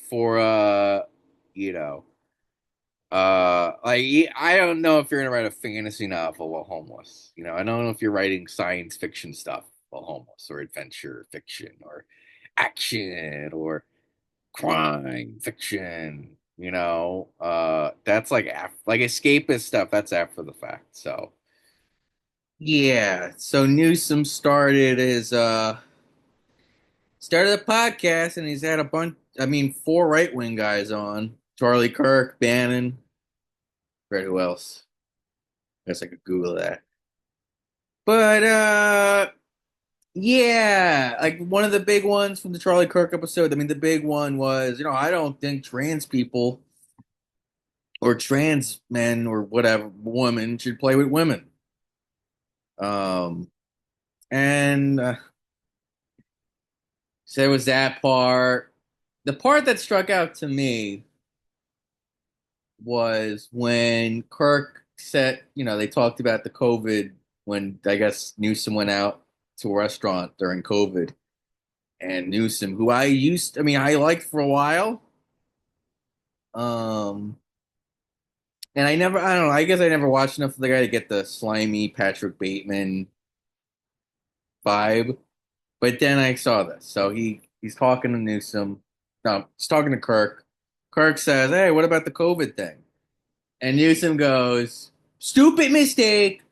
for you know, I don't know if you're gonna write a fantasy novel while homeless. I don't know if you're writing science fiction stuff while homeless or adventure fiction or action or crime fiction. That's like escapist stuff. That's after the fact. So yeah. So Newsom started a podcast and he's had a bunch. I mean, four right wing guys on: Charlie Kirk, Bannon. Right, who else? I guess I could Google that. But yeah, like one of the big ones from the Charlie Kirk episode. I mean, the big one was, I don't think trans people or trans men or whatever women should play with women. Um, and so there was that part. The part that struck out to me was when Kirk said, they talked about the COVID when I guess Newsom went out to a restaurant during COVID, and Newsom, who I liked for a while, um, and I don't know, I guess I never watched enough of the guy to get the slimy Patrick Bateman vibe, but then I saw this, so he's talking to Newsom, no, he's talking to Kirk. Kirk says, "Hey, what about the COVID thing?" And Newsom goes, "Stupid mistake.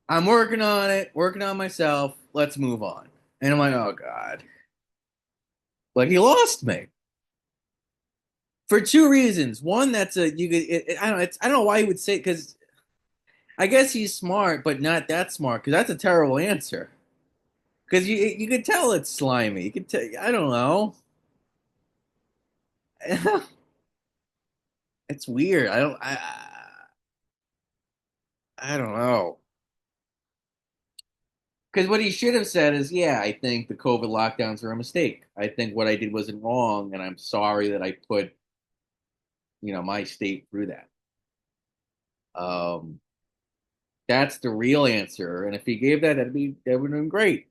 I'm working on it, working on myself. Let's move on." And I'm like, oh God. Like he lost me for two reasons. One, that's a you could I don't know, I don't know why he would say it because I guess he's smart, but not that smart because that's a terrible answer. Because you could tell it's slimy. You could tell I don't know. It's weird. I don't know. Because what he should have said is, yeah, I think the COVID lockdowns are a mistake. I think what I did wasn't wrong, and I'm sorry that I put, my state through that. Um, that's the real answer. And if he gave that, that would have been great.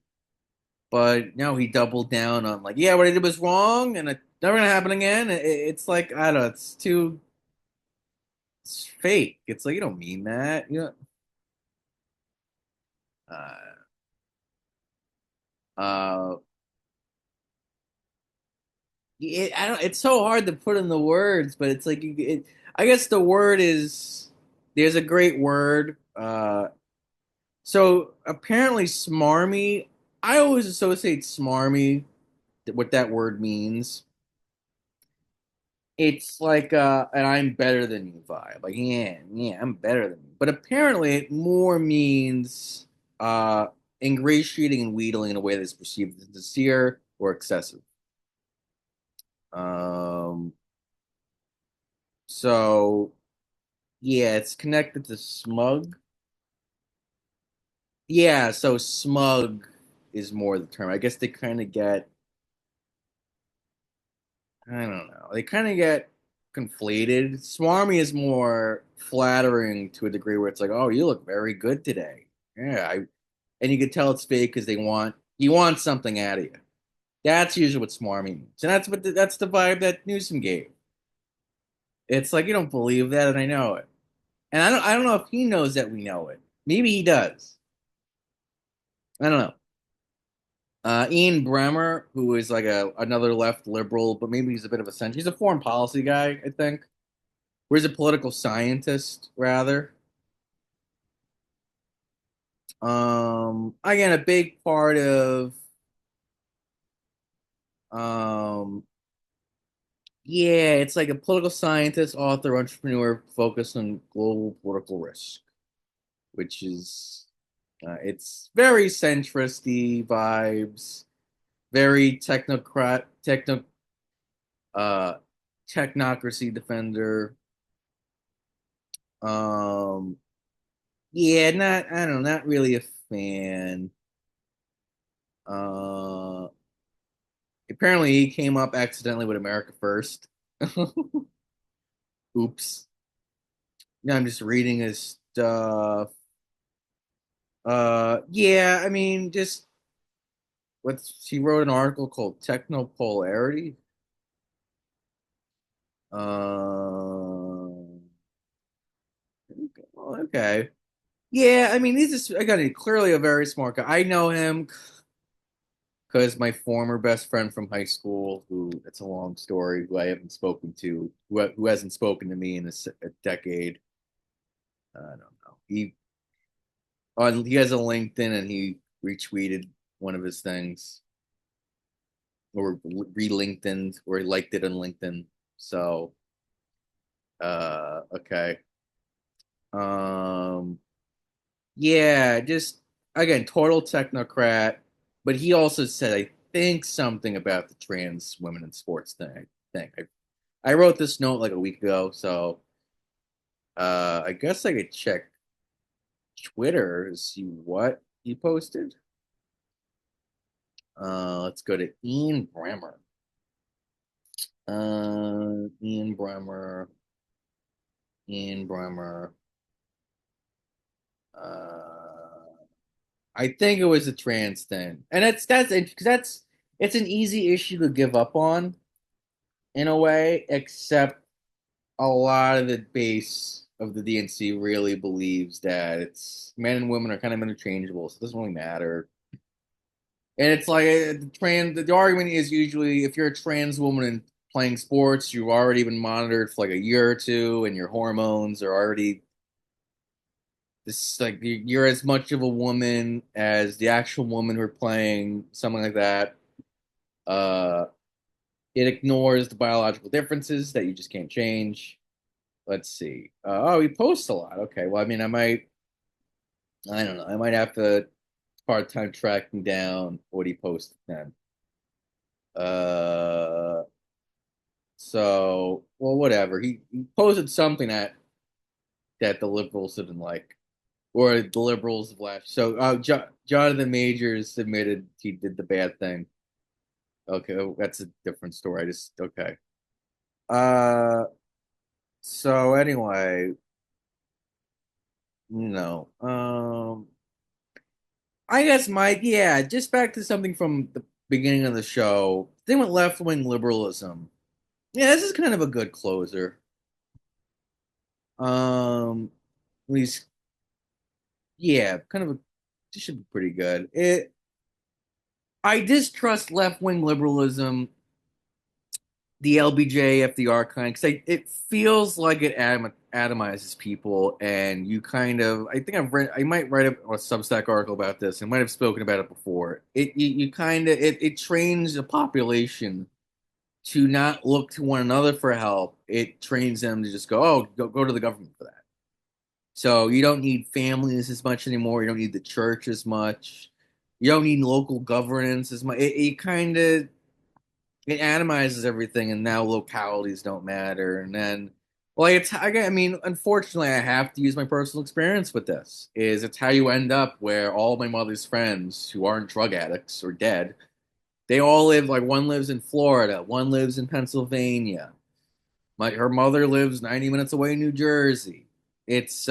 But no, he doubled down on like, yeah, what I did was wrong, and it's never gonna happen again. It's like I don't know, it's fake. It's like you don't mean that. Uh, uh, I don't. It's so hard to put in the words, but it's like I guess the word is there's a great word. So apparently, smarmy. I always associate smarmy what that word means. It's like an I'm better than you vibe. Like, yeah, yeah, I'm better than you. But apparently it more means uh ingratiating and wheedling in a way that's perceived as sincere or excessive. Um so yeah, it's connected to smug. Yeah, so smug is more the term. I guess they kind of get I don't know. They kind of get conflated. Swarmy is more flattering to a degree where it's like, "Oh, you look very good today." Yeah, and you can tell it's fake because he wants something out of you. That's usually what smarmy means, and that's the vibe that Newsom gave. It's like you don't believe that, and I know it, and I don't know if he knows that we know it. Maybe he does. I don't know. Ian Bremmer, who is like another left liberal, but maybe he's a bit of a center. He's a foreign policy guy, I think. Or he's a political scientist, rather. Again, a big part of um, yeah, it's like a political scientist, author, entrepreneur focused on global political risk, which is it's very centristy vibes, very uh technocracy defender. Um, yeah, not I don't know, not really a fan. Uh, apparently he came up accidentally with America First. Oops. Yeah, I'm just reading his stuff. Yeah, I mean, just what's he wrote an article called Technopolarity. Okay. Yeah, I mean, he's just again clearly a very smart guy. I know him because my former best friend from high school, who it's a long story, who I haven't spoken to, who hasn't spoken to me in a decade. I don't know. He has a LinkedIn and he retweeted one of his things or re-LinkedIned or he liked it on LinkedIn. So, okay. Um, yeah, just again, total technocrat. But he also said, I think something about the trans women in sports thing. I think I wrote this note like a week ago, so I guess I could check Twitter to see what he posted. Let's go to Ian Bremmer. Ian Bremmer. Ian Bremmer. Uh, I think it was a trans thing, and because it's an easy issue to give up on in a way, except a lot of the base of the DNC really believes that it's men and women are kind of interchangeable, so it doesn't really matter. And it's like the argument is usually if you're a trans woman and playing sports, you've already been monitored for like a year or two, and your hormones are already this like you're as much of a woman as the actual woman who are playing something like that. Uh, it ignores the biological differences that you just can't change. Let's see. Oh, he posts a lot. Okay, well, I mean, I don't know. I might have to part time tracking down what he posted then. Uh, let's So, well, whatever. He posted something that the liberals didn't like, or the liberals left. So, Jonathan Majors admitted he did the bad thing. Okay, that's a different story. I just okay. Uh, so anyway, I guess Mike, yeah, just back to something from the beginning of the show. Thing with left-wing liberalism. Yeah, this is kind of a good closer. At least, yeah, kind of a. This should be pretty good. I distrust left-wing liberalism, the LBJ, FDR kind, because it feels like it atomizes people, and you kind of. I think I might write a Substack article about this. I might have spoken about it before. You kind of it trains the population to not look to one another for help. It trains them to just go, oh, go to the government for that. So you don't need families as much anymore. You don't need the church as much. You don't need local governance as much. It kind of it atomizes everything, and now localities don't matter. And then, well, I mean, unfortunately, I have to use my personal experience with this. Is it's how you end up where all my mother's friends who aren't drug addicts or dead, they all live like one lives in Florida, one lives in Pennsylvania. Her mother lives 90 minutes away in New Jersey. It's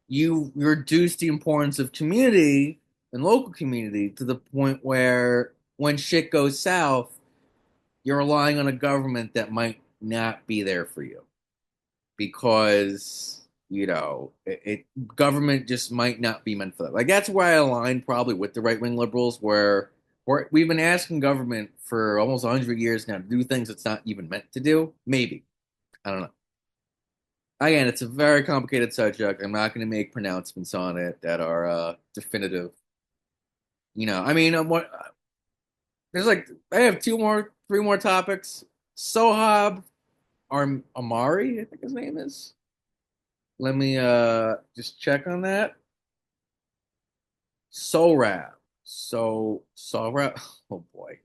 you reduce the importance of community and local community to the point where when shit goes south, you're relying on a government that might not be there for you because government just might not be meant for that. Like that's where I align probably with the right wing liberals, where we've been asking government for almost 100 years now to do things it's not even meant to do. Maybe I don't know. Again, it's a very complicated subject. I'm not going to make pronouncements on it that are definitive. I mean, what there's like I have three more topics. Sohab Amari, I think his name is. Let me just check on that. Sorab. Sorab. Oh boy.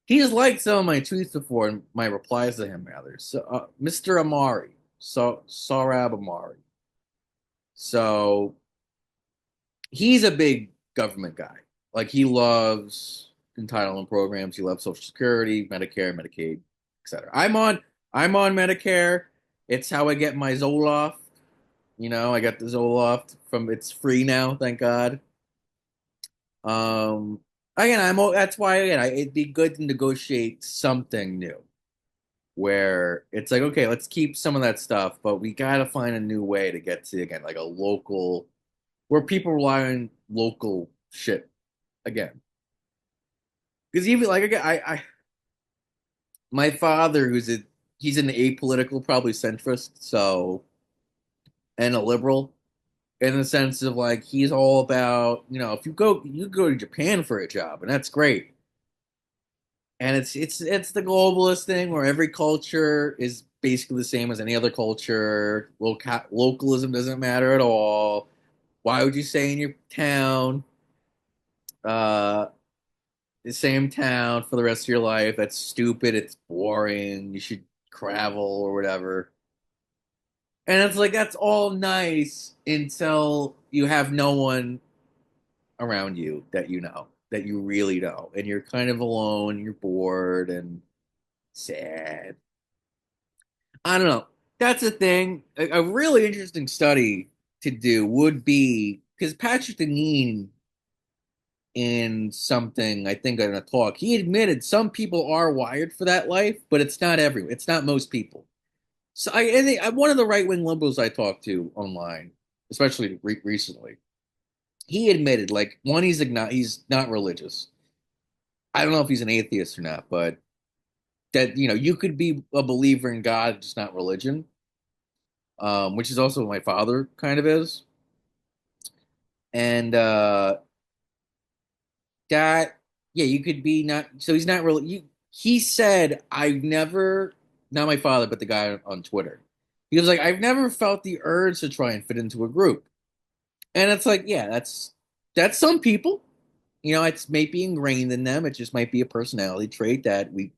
He's liked some of my tweets before and my replies to him rather. So Mr. Amari. Sorab Amari. So he's a big government guy. Like he loves entitlement programs. He loves Social Security, Medicare, Medicaid, etc. I'm on Medicare. It's how I get my Zoloft. I got the Zoloft from it's free now, thank God. Um, again, that's why again it'd be good to negotiate something new where it's like okay, let's keep some of that stuff, but we gotta find a new way to get to again like a local where people rely on local shit again. Because even like again, I my father he's an apolitical, probably centrist, so and a liberal in the sense of like he's all about if you go to Japan for a job and that's great and it's the globalist thing where every culture is basically the same as any other culture. Localism doesn't matter at all. Why would you stay in your town, uh the same town for the rest of your life? That's stupid. It's boring. You should travel or whatever. And it's like that's all nice until you have no one around you that you really know, and you're kind of alone, you're bored and sad. I don't know. That's a thing. A really interesting study to do would be because Patrick Deneen in something I think in a talk he admitted some people are wired for that life, but it's not most people. So I think one of the right wing liberals I talked to online, especially recently, he admitted like one he's not religious. I don't know if he's an atheist or not, but that you could be a believer in God, just not religion, which is also what my father kind of is, and that yeah, you could be not. So he's not really. He said, "I've never not my father, but the guy on Twitter." He was like, "I've never felt the urge to try and fit into a group," and it's like, yeah, that's some people. It's maybe ingrained in them. It just might be a personality trait that we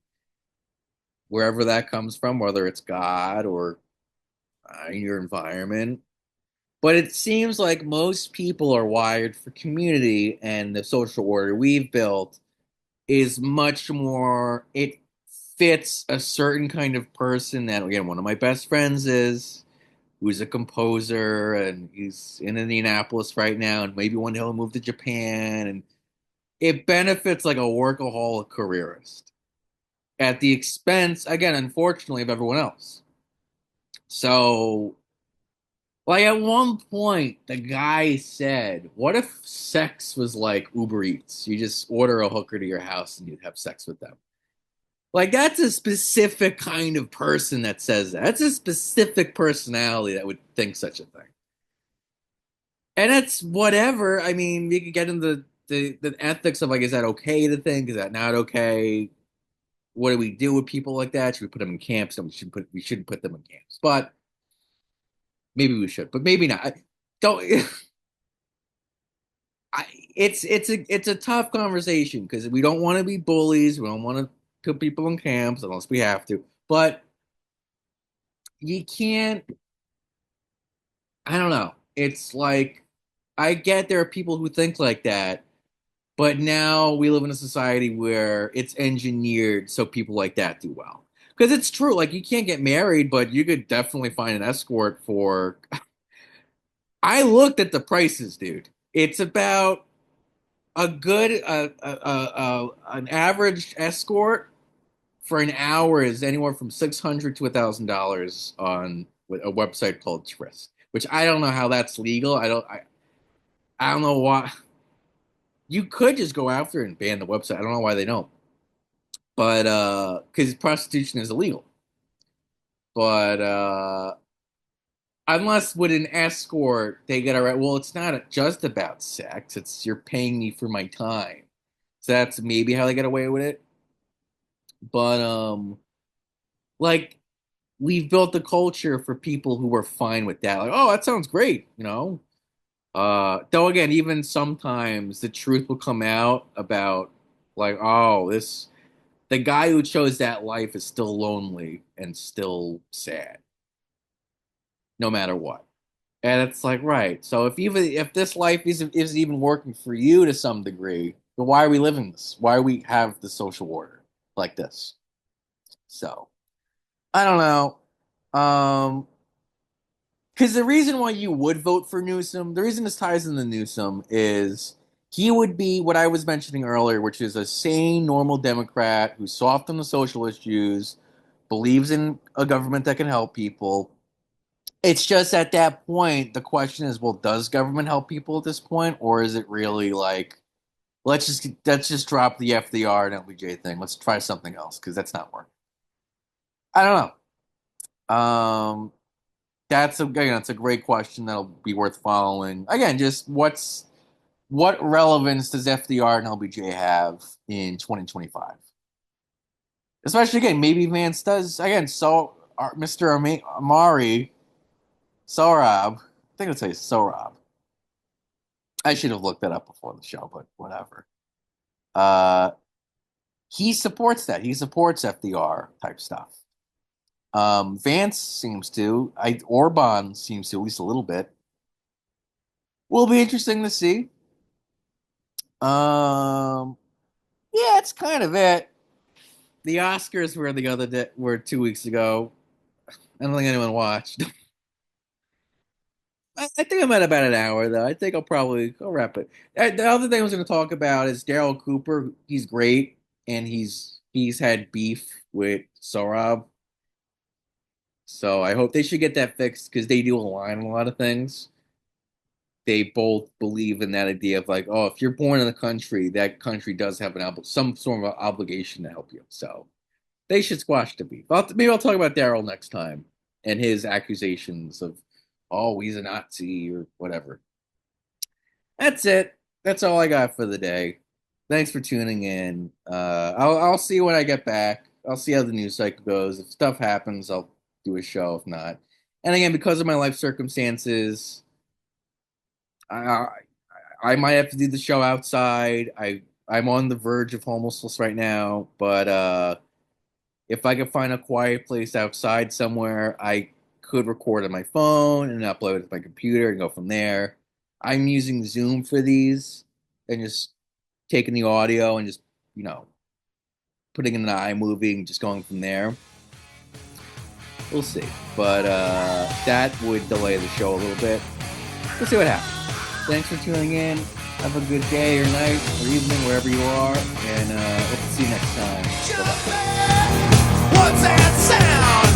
wherever that comes from, whether it's God or your environment. But it seems like most people are wired for community, and the social order we've built is much more, it fits a certain kind of person that, again, one of my best friends is, who's a composer, and he's in Indianapolis right now, and maybe one day he'll move to Japan. And it benefits like a workaholic careerist at the expense, again, unfortunately, of everyone else. So, like at one point, the guy said, "What if sex was like Uber Eats? You just order a hooker to your house and you'd have sex with them." Like that's a specific kind of person that says that. That's a specific personality that would think such a thing. And it's whatever. I mean, we could get into the ethics of like, is that okay to think? Is that not okay? What do we do with people like that? Should we put them in camps? No, we shouldn't put them in camps. But maybe we should, but maybe not. Don't I, it's a tough conversation because we don't want to be bullies. We don't want to put people in camps unless we have to. But you can't. I don't know. It's like I get there are people who think like that, but now we live in a society where it's engineered so people like that do well. Because it's true, like you can't get married, but you could definitely find an escort for. I looked at the prices, dude. It's about a good an average escort for an hour is anywhere from $600 to $1,000 on a website called Tryst, which I don't know how that's legal. I don't know why. You could just go after it and ban the website. I don't know why they don't. But because prostitution is illegal. But unless with an escort they get right. Well, it's not just about sex. It's you're paying me for my time. So that's maybe how they get away with it. But like we've built a culture for people who are fine with that. Like, oh, that sounds great, you know. Though again, even sometimes the truth will come out about like, oh, this the guy who chose that life is still lonely and still sad, no matter what. And it's like, right. So if this life isn't even working for you to some degree, then why are we living this? Why do we have the social order like this? So I don't know. Because the reason why you would vote for Newsom, the reason this ties into Newsom is he would be what I was mentioning earlier, which is a sane, normal Democrat who's soft on the social issues, believes in a government that can help people. It's just at that point, the question is, well, does government help people at this point, or is it really like let's just drop the FDR and LBJ thing. Let's try something else because that's not working. I don't know. That's a great question that'll be worth following. Again, just what relevance does FDR and LBJ have in 2025? Especially again, maybe Vance does again. So Mr. Amari Sorab, I think I'd say Sorab. I should have looked that up before the show, but whatever. Uh, he supports that. He supports FDR type stuff. Vance seems to. Orban seems to at least a little bit. Will be interesting to see. Um, yeah, it's kind of it. The Oscars were the other day, were 2 weeks ago. I don't think anyone watched. I think I'm at about an hour though. I think I'll wrap it. The other thing I was going to talk about is Daryl Cooper. He's great, and he's had beef with Sorab. So I hope they should get that fixed because they do align on a lot of things. They both believe in that idea of like, oh, if you're born in the country, that country does have some sort of obligation to help you. So they should squash the beef. Maybe I'll talk about Daryl next time and his accusations of, oh, he's a Nazi or whatever. That's it. That's all I got for the day. Thanks for tuning in. I'll see you when I get back. I'll see how the news cycle goes. If stuff happens, I'll do a show. If not, and again, because of my life circumstances, I I might have to do the show outside. I'm on the verge of homelessness right now, but If I could find a quiet place outside somewhere, I could record on my phone and upload it to my computer and go from there. I'm using Zoom for these and just taking the audio and just, you know, putting in an iMovie and just going from there. We'll see. But that would delay the show a little bit. We'll see what happens. Thanks for tuning in. Have a good day or night or evening, wherever you are. And hope to see you next time. Bye-bye. What's that sound?